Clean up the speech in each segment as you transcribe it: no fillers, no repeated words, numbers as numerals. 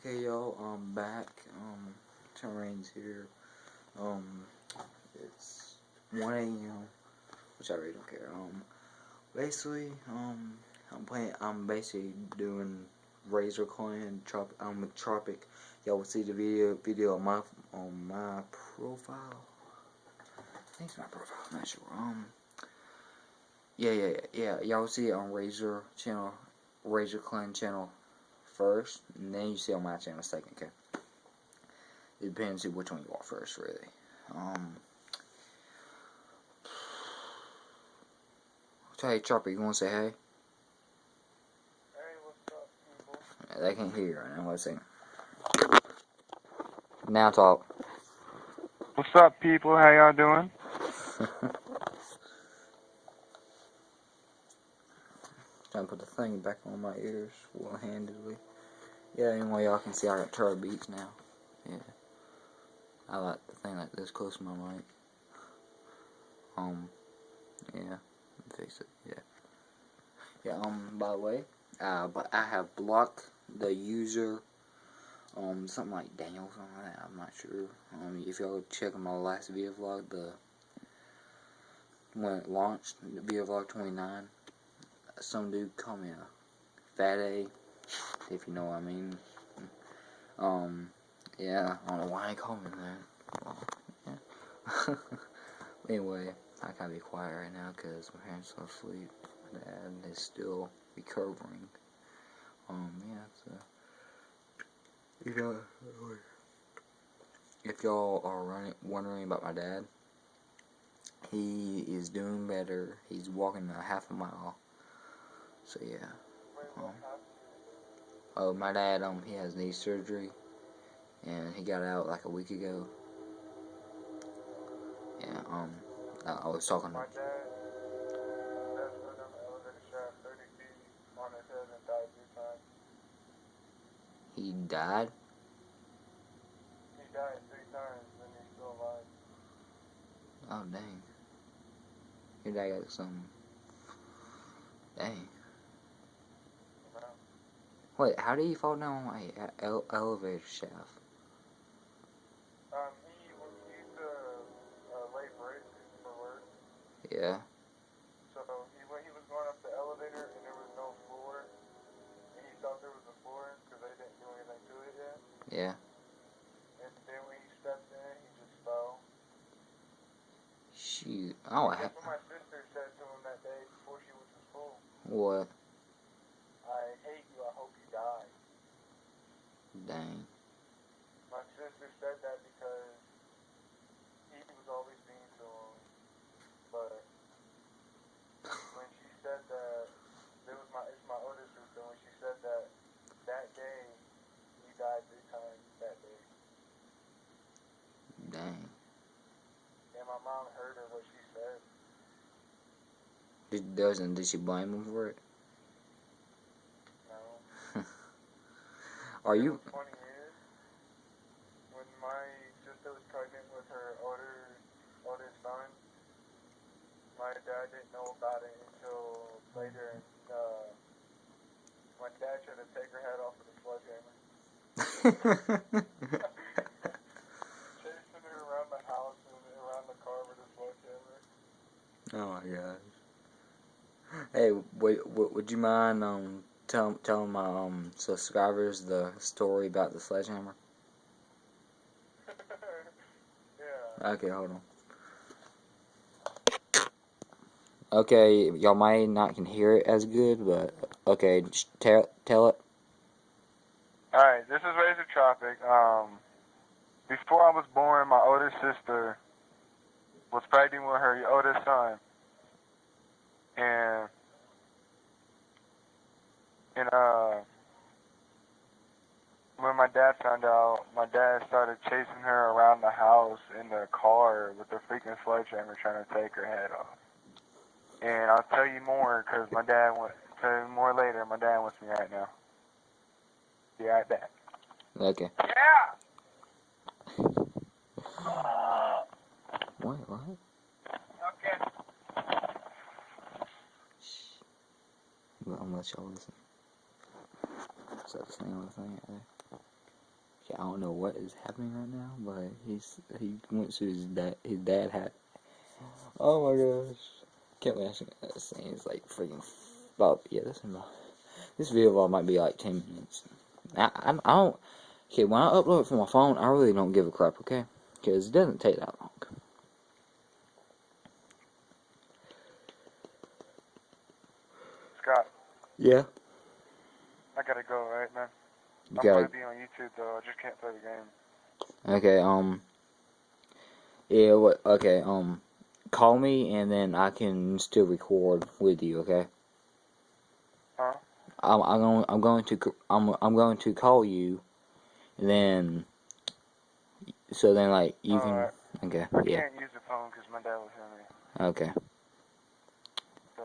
Okay, y'all, I'm back. Terrain's here. It's 1 a.m., which I really don't care. Basically, I'm basically doing Razor Clan, with Tropic. Y'all will see the video on my profile. I think it's my profile, I'm not sure. Yeah. Y'all will see it on Razor Clan channel first, and then you see on my channel second, okay? It depends on which one you want first, really. Hey, Chopper, you want to say hey? Hey, what's up, people? They can't hear you right now. Let's see. Now talk. What's up, people? How y'all doing? Trying to put the thing back on my ears one-handedly. Yeah, anyway, y'all can see I got turtle beats now. Yeah. I like the thing like this close to my mic. Yeah. Fix it. Yeah. Yeah, by the way, but I have blocked the user, something like Daniel, something like that, I'm not sure. If y'all check my last video vlog, when it launched, video vlog 29, some dude called me a fat A, if you know what I mean. Yeah, I don't know why he called me that. Well, yeah. Anyway, I gotta be quiet right now because my parents are asleep. My dad is still recovering. Yeah, so, if y'all are wondering about my dad, he is doing better. He's walking a half a mile. So yeah. My dad, he has knee surgery, and he got out like a week ago. Yeah, I was talking to My dad stood on the elevator shaft 30 feet on his head and died 3 times. He died? He died 3 times and he's still alive. Oh, dang. Your dad got some... Dang. No. Wait, how did he fall down an elevator shaft? He used to lay bricks for work. Yeah. So he was going up the elevator and there was no floor. And he thought there was a floor because they didn't do anything to it yet. Yeah. And then when he stepped in, he just fell. Shoot. Oh, Guess what my sister said to him that day before she went to school? What? I hate you, I hope you die. Dang. My sister said that because he was always mean to him, but when she said that, it's my older sister, when she said that day, he died 3 times that day. Dang. And my mom heard her what she said. Did she blame him for it? No. Are you... It was 20 years. When my sister was pregnant with her older son, my dad didn't know about it until later, and my dad tried to take her head off with a sledgehammer. Chasing her around the house and around the car with a sledgehammer. Oh my gosh. Hey, would you mind telling my subscribers the story about the sledgehammer? Yeah. Okay, hold on. Okay, y'all might not can hear it as good, but okay, just tell it. Alright, this is Razor Tropic. Before I was born, my older sister was pregnant with her oldest son. And when my dad found out, my dad started chasing her around the house in the car with a freaking sledgehammer trying to take her head off. And I'll tell you more because my dad tell you more later. My dad wants me right now. Be right back. Okay. Yeah! What? Okay. Shh. I'm gonna let y'all listen. Is that the thing on the thing right there? I don't know what is happening right now, but he went to his dad. His dad had. Oh my gosh! Can't believe that scene is like freaking. About this video vlog might be like 10 minutes. I don't. Okay, when I upload it from my phone, I really don't give a crap. Okay, because it doesn't take that long. Scott. Yeah. I gotta go, right, man? You I'm gotta. gonna be on YouTube though. I just can't play the game. Okay. Yeah. What? Okay. Call me and then I can still record with you. Okay. Huh? I'm going to call you, and then so then like you can. Alright. Okay. I Yeah. can't use the phone because my dad was hearing me. Okay. So,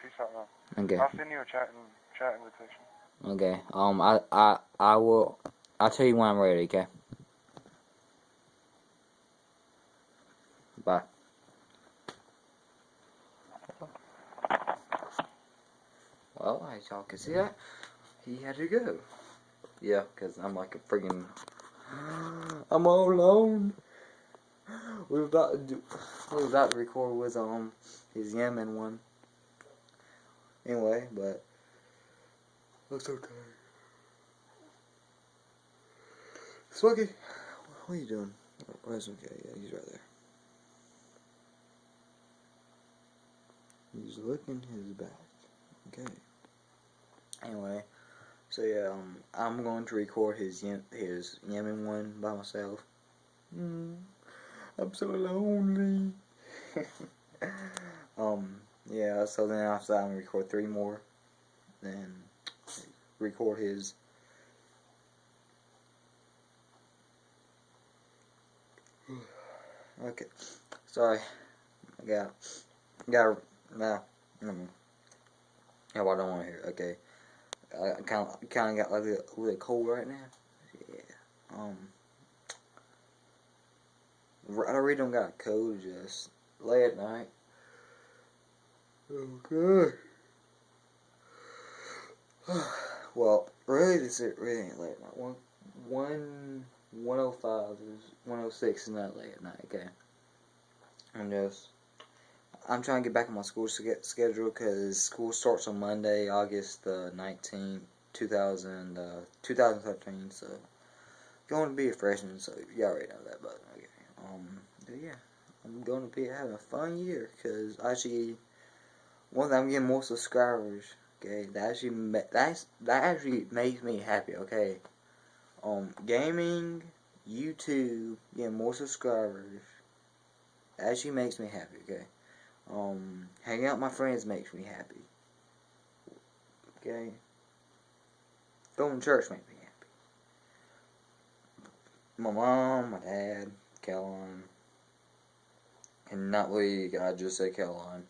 peace out, man. Okay. I'll send you a chat invitation. Okay. I will. I'll tell you when I'm ready. Okay. Bye. Well, as y'all can see that, he had to go. Yeah, because I'm like a friggin'. I'm all alone. We're about to record with his Yemen one. Anyway, but looks okay. Swuggy, what are you doing? Where's okay? Yeah, he's right there. He's looking his back. Okay. Anyway, so yeah, I'm going to record his Yemen one by myself. I'm so lonely. Yeah. So then after that, I'm gonna record 3 more. Then record his. Okay. Sorry. I got. Nah. Yeah, well, I don't want to hear it. Okay. I kind of got like a little cold right now. Yeah. I really don't got a cold. Just late at night. Okay. Well, really, this really ain't late at night. 1:05 is 1:06 is not late at night. Okay. I'm trying to get back on my school schedule because school starts on Monday, August the 19th, 2013. So, going to be a freshman, so you already know that. But okay, but yeah, I'm going to be having a fun year because actually, one thing, I'm getting more subscribers. Okay, that actually makes me happy. Okay, gaming, YouTube, getting more subscribers. That actually makes me happy. Okay. Hanging out with my friends makes me happy. Okay? Going to church makes me happy. My mom, my dad, Caroline, and not really, I just say Caroline.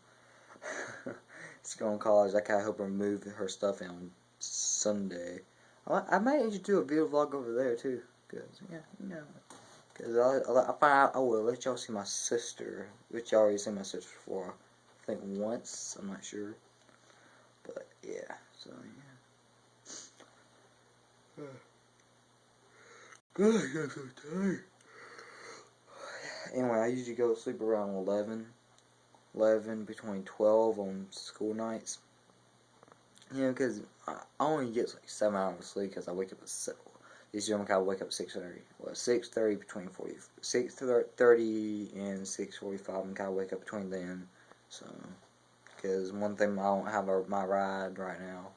She's going to college. I kind of help her move her stuff in on Sunday. I might actually do a video vlog over there too. Because, yeah, you know. Because I will let y'all see my sister, which y'all already seen my sister before. I think once, I'm not sure. But yeah, so yeah. God, I'm so tired. Anyway, I usually go to sleep around 11, between 12 on school nights. You know, because I only get like 7 hours of sleep because I wake up at 7. This year I'm kind of wake up at 6:30. Well, 6:30 between 6:30 and 6:45. I'm kind of wake up between then. So, because one thing I don't have my ride right now.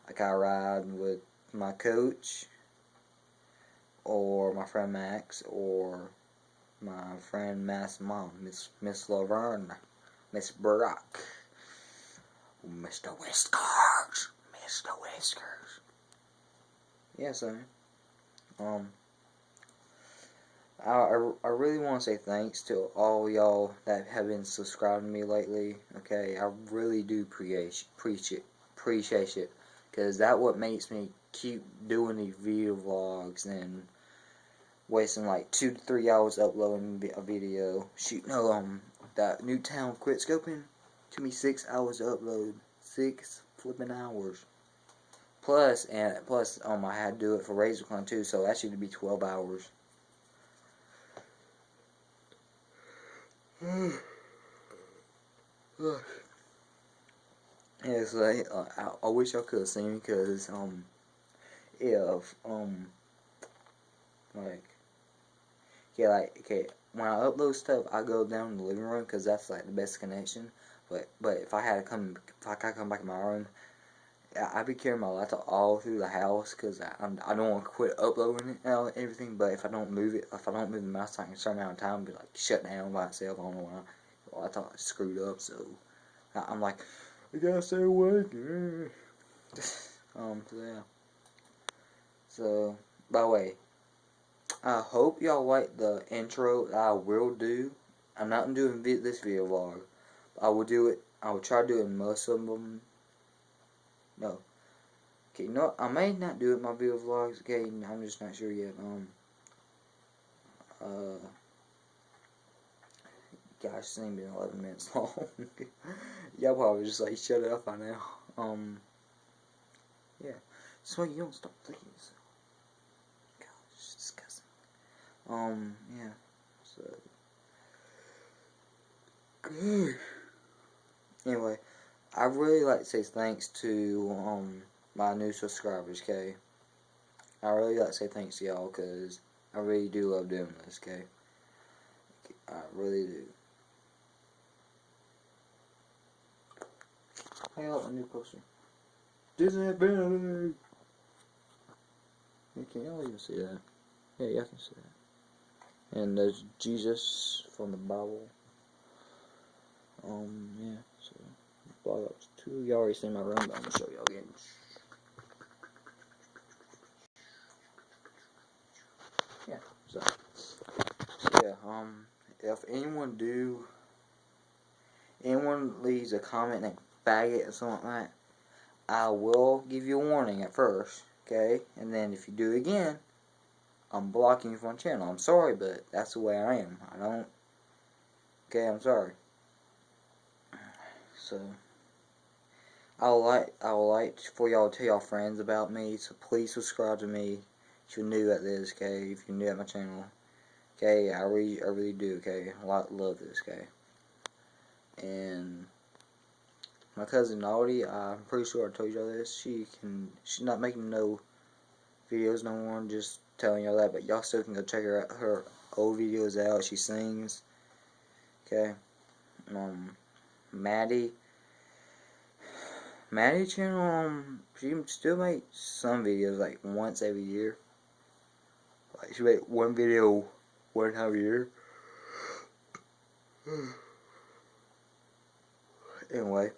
I kind of ride with my coach, or my friend Max, or my friend Matt's mom, Miss Laverne, Miss Brock, Mr. Whiskers, Mr. Whiskers. Yeah, so I really want to say thanks to all y'all that have been subscribing to me lately. Okay, I really do appreciate it, because that what makes me keep doing these video vlogs and wasting like 2 to 3 hours uploading a video. Shoot, no, that Newtown quit scoping took me 6 hours to upload. 6 flipping hours. Plus, I had to do it for Razor Clan too, so that should be 12 hours. Yeah, so I wish I could have seen me, because if like, okay, when I upload stuff, I go down in the living room because that's like the best connection. But if I come back in my room, I be carrying my laptop all through the house because I don't want to quit uploading it and everything. But if I don't move the mouse like a certain amount of time, it'll be like shut down by itself. I don't know why. Well, I thought I screwed up, so I'm like, I gotta stay awake. So yeah. So, by the way, I hope y'all like the intro that I will do. I'm not doing this video vlog. I will do it. I will try to do it in most of them. No. Okay, no, I may not do it in my video vlogs. Okay, I'm just not sure yet. Gosh, this ain't been 11 minutes long. Y'all probably just like, shut it up by now. Yeah. So you don't stop thinking so. God, it's disgusting. Yeah. So. Good. Anyway, I really like to say thanks to, my new subscribers, okay? I really like to say thanks to y'all, because I really do love doing this, okay? I really do. Hey, out my new poster. Disney Infinity! Can y'all even see that? Yeah, y'all can see that. And there's Jesus from the Bible. Yeah, so Black Ops 2. Y'all already seen my room, but I'm gonna show y'all again. Yeah, so yeah, if anyone leaves a comment like faggot or something like that, I will give you a warning at first, okay? And then if you do it again, I'm blocking you from my channel. I'm sorry, but that's the way I am. Okay, I'm sorry. So, I would like for y'all to tell y'all friends about me, so please subscribe to me if you're new at this, okay? If you're new at my channel. Okay, I really do, okay? I love this, okay? And my cousin Naudi, I'm pretty sure I told y'all this. She's not making no videos no more. I'm just telling y'all that, but y'all still can go check her old videos out. She sings. Okay. Maddie channel, she still makes some videos like once every year. Like she make one video one time a year. Anyway,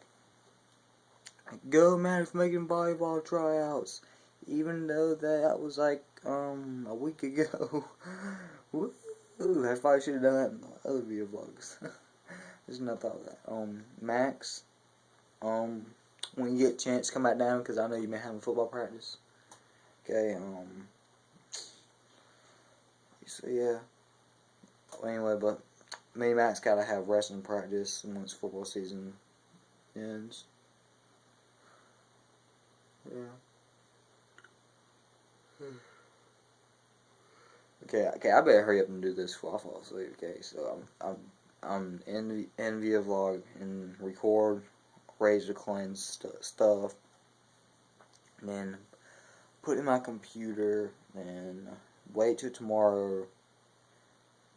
go Maddie for making volleyball tryouts. Even though that was like a week ago. Woo! I probably should have done that in my other video vlogs. Just not thought of that. Max, when you get a chance, come back down because I know you may have a football practice. Okay, so yeah. Well, anyway, but me and Max gotta have wrestling practice once football season ends. Yeah. Okay, I better hurry up and do this before I fall asleep. Okay, so I'm in the vlog and record razor cleanse stuff, and then put in my computer, then wait till tomorrow,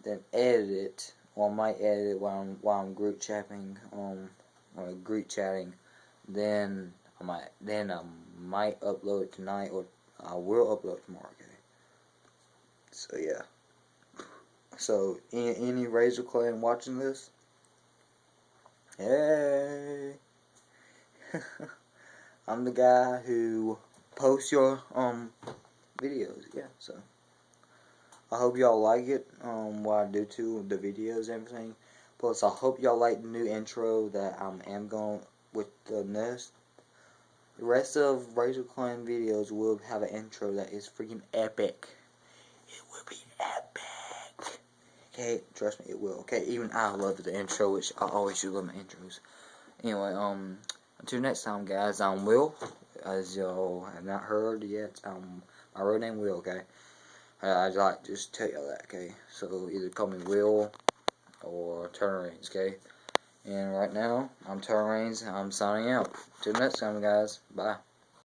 then edit it. Or I might edit it while I'm group chatting, Then I might upload it tonight, or I will upload it tomorrow. Okay. So yeah. So any Razor Clan watching this? Hey. I'm the guy who posts your videos. Yeah. So I hope y'all like it. What I do to the videos and everything. Plus, I hope y'all like the new intro that I am going with the next. The rest of Razor Clan videos will have an intro that is freaking epic. It will be epic. Okay, trust me, it will. Okay, even I love the intro, which I always do love my intros. Anyway, until next time, guys, I'm Will. as y'all have not heard yet, my real name Will, okay? I'd like to just tell you that, okay? So either call me Will or Turner Reigns, okay? And right now, I'm Turner Reigns, and I'm signing out. Till next time, guys. Bye.